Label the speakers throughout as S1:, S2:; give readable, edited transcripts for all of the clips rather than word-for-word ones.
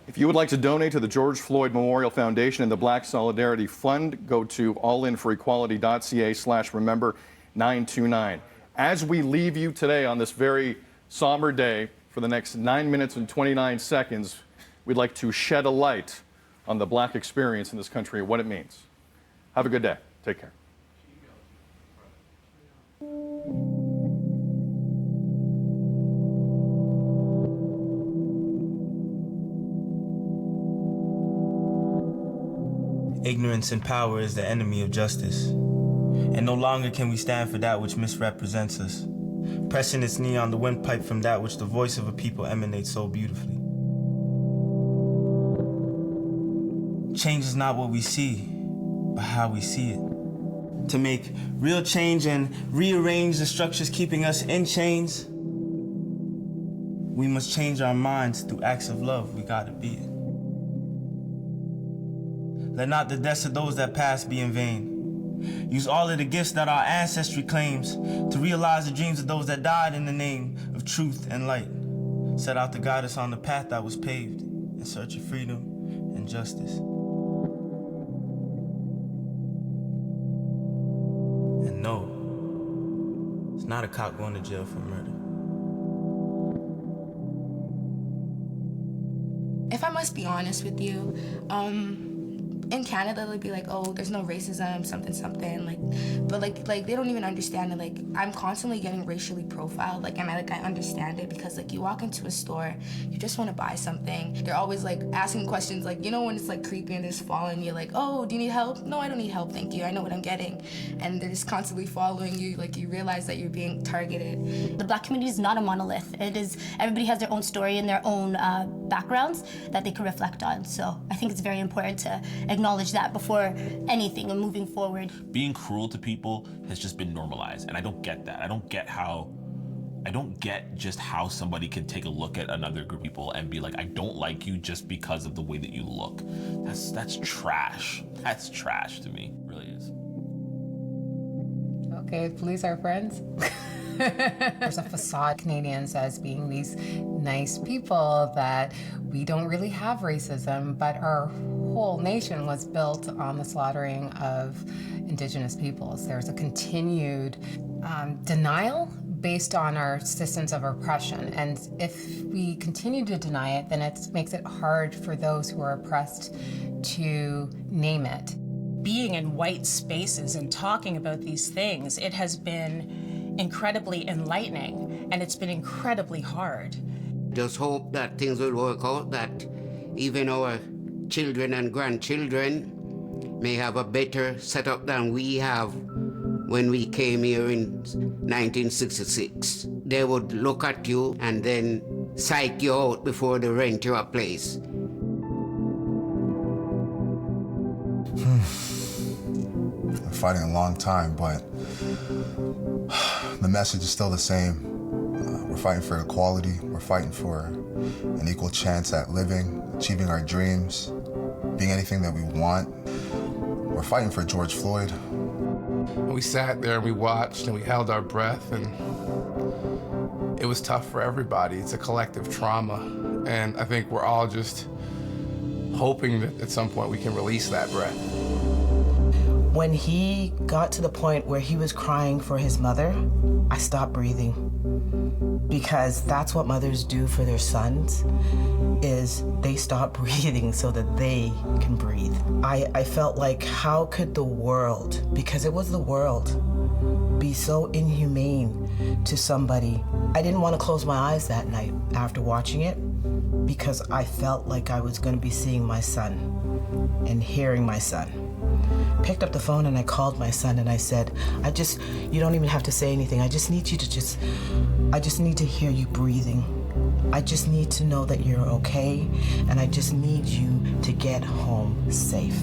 S1: If you would like to donate to the George Floyd Memorial Foundation and the Black Solidarity Fund, go to allinforequality.ca/remember929. As we leave you today on this very somber day for the next 9 minutes and 29 seconds, we'd like to shed a light on the Black experience in this country and what it means. Have a good day. Take care.
S2: Ignorance and power is the enemy of justice, and no longer can we stand for that which misrepresents us, pressing its knee on the windpipe from that which the voice of a people emanates so beautifully. Change is not what we see, but how we see it. To make real change and rearrange the structures keeping us in chains, we must change our minds through acts of love. We gotta be it. Let not the deaths of those that pass be in vain. Use all of the gifts that our ancestry claims to realize the dreams of those that died in the name of truth and light. Set out to guide us on the path that was paved in search of freedom and justice. And no, it's not a cop going to jail for murder.
S3: If I must be honest with you, in Canada, they'll be like, oh, there's no racism, something, but they don't even understand it. Like, I'm constantly getting racially profiled, and I understand it because, you walk into a store, you just want to buy something. They're always, asking questions, when it's, creepy and they're just following you, oh, do you need help? No, I don't need help, thank you, I know what I'm getting. And they're just constantly following you, you realize that you're being targeted.
S4: The Black community is not a monolith. Everybody has their own story and their own backgrounds that they can reflect on. So I think it's very important to acknowledge that before anything and moving forward.
S5: Being cruel to people has just been normalized, and I don't get that. I don't get just how somebody can take a look at another group of people and be like, I don't like you just because of the way that you look. That's trash. That's trash to me, it really is.
S6: Okay, police are friends. There's a facade Canadians as being these nice people that we don't really have racism, but our whole nation was built on the slaughtering of Indigenous peoples. There's a continued denial based on our systems of oppression. And if we continue to deny it, then it makes it hard for those who are oppressed to name it.
S7: Being in white spaces and talking about these things, it has been incredibly enlightening, and it's been incredibly hard.
S8: Just hope that things will work out, that even our children and grandchildren may have a better setup than we have when we came here in 1966. They would look at you and then psych you out before they rent you a place.
S9: Been fighting a long time, but the message is still the same. We're fighting for equality. We're fighting for an equal chance at living, achieving our dreams, being anything that we want. We're fighting for George Floyd.
S10: We sat there and we watched and we held our breath, and it was tough for everybody. It's a collective trauma, and I think we're all just hoping that at some point we can release that breath.
S11: When he got to the point where he was crying for his mother, I stopped breathing, because that's what mothers do for their sons, is they stop breathing so that they can breathe. I felt like, how could the world, because it was the world, be so inhumane to somebody? I didn't want to close my eyes that night after watching it, because I felt like I was going to be seeing my son and hearing my son. Picked up the phone and I called my son and I said, you don't even have to say anything. I just need you to I just need to hear you breathing. I just need to know that you're okay, and I just need you to get home safe.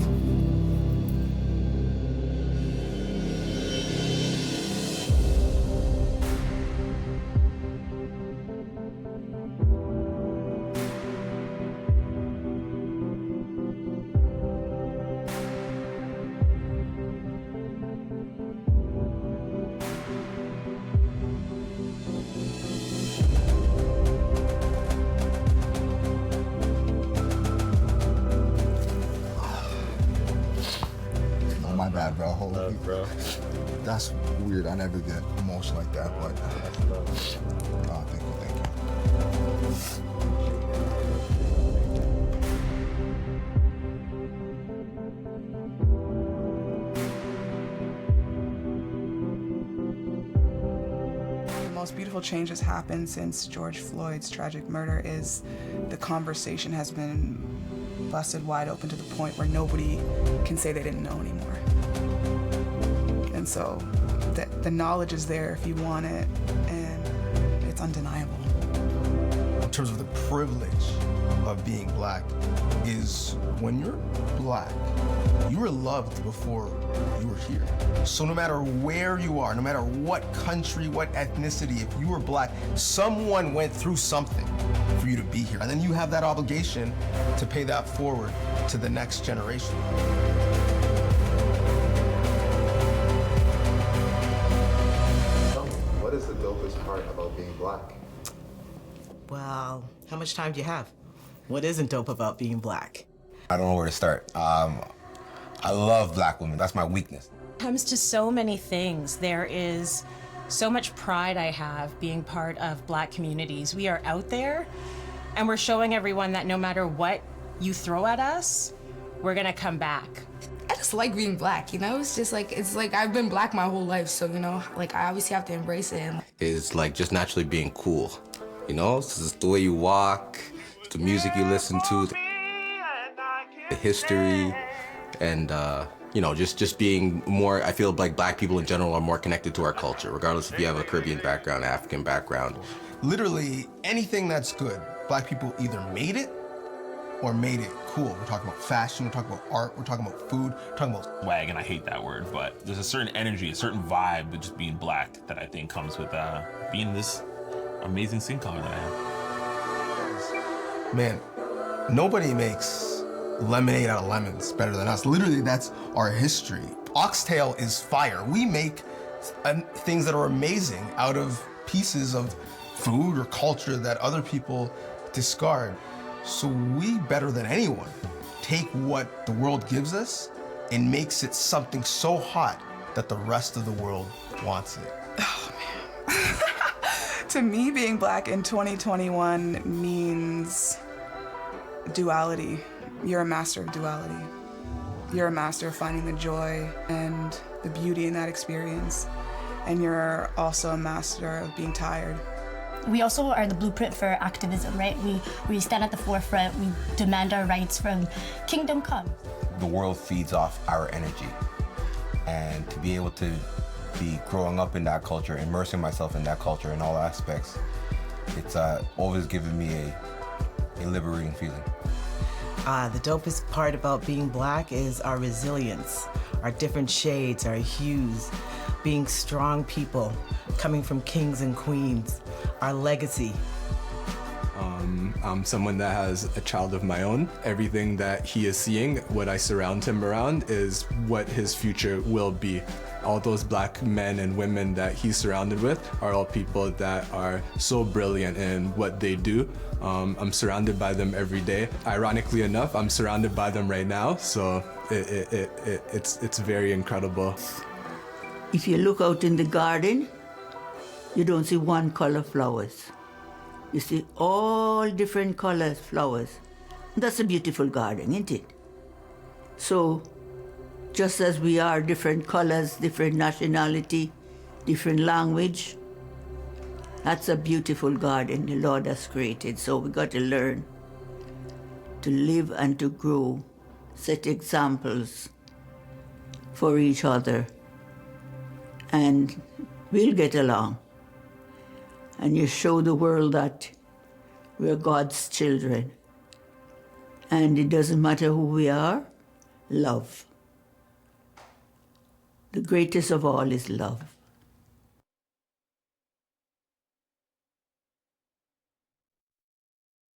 S9: bad, bro. Holy.
S1: Love, bro.
S9: That's weird. I never get emotional like that, but. Oh, thank you, thank you.
S12: The most beautiful change that's happened since George Floyd's tragic murder is the conversation has been busted wide open to the point where nobody can say they didn't know anymore. And so the knowledge is there if you want it, and it's undeniable.
S13: In terms of the privilege of being black is when you're black, you were loved before you were here. So no matter where you are, no matter what country, what ethnicity, if you were black, someone went through something for you to be here. And then you have that obligation to pay that forward to the next generation.
S9: What is the dopest part about being black?
S11: Well, how much time do you have? What isn't dope about being black?
S14: I don't know where to start. I love black women. That's my weakness.
S7: It comes to so many things. There is so much pride I have being part of black communities. We are out there and we're showing everyone that no matter what you throw at us, we're gonna come back.
S3: I just like being black, you know? It's like I've been black my whole life, so, you know, like I obviously have to embrace it.
S14: It's like just naturally being cool. You know, it's just the way you walk, the music you listen to, the history, and you know, just being more, I feel like black people in general are more connected to our culture, regardless if you have a Caribbean background, African background.
S13: Literally anything that's good, black people either made it or made it cool. We're talking about fashion, we're talking about art, we're talking about food, we're talking about
S5: Swag, and I hate that word, but there's a certain energy, a certain vibe with just being black that I think comes with being this amazing skin color that I have.
S13: Man, nobody makes lemonade out of lemons better than us. Literally, that's our history. Oxtail is fire. We make things that are amazing out of pieces of food or culture that other people discard. So we, better than anyone, take what the world gives us and makes it something so hot that the rest of the world wants it.
S12: Oh, man. To me, being black in 2021 means duality. You're a master of duality. You're a master of finding the joy and the beauty in that experience. And you're also a master of being tired.
S4: We also are the blueprint for activism, right? We stand at the forefront, we demand our rights from kingdom come.
S14: The world feeds off our energy. And to be able to be growing up in that culture, immersing myself in that culture in all aspects, it's always given me a liberating feeling.
S11: The dopest part about being black is our resilience, our different shades, our hues, being strong people, coming from kings and queens, our legacy.
S15: I'm someone that has a child of my own. Everything that he is seeing, what I surround him around, is what his future will be. All those black men and women that he's surrounded with are all people that are so brilliant in what they do. I'm surrounded by them every day. Ironically enough, I'm surrounded by them right now, so it's very incredible.
S16: If you look out in the garden, you don't see one color flowers. You see all different colors flowers. That's a beautiful garden, isn't it? So, just as we are different colors, different nationality, different language, that's a beautiful garden the Lord has created. So we got to learn to live and to grow, set examples for each other, and we'll get along. And you show the world that we're God's children. And it doesn't matter who we are, love. The greatest of all is love.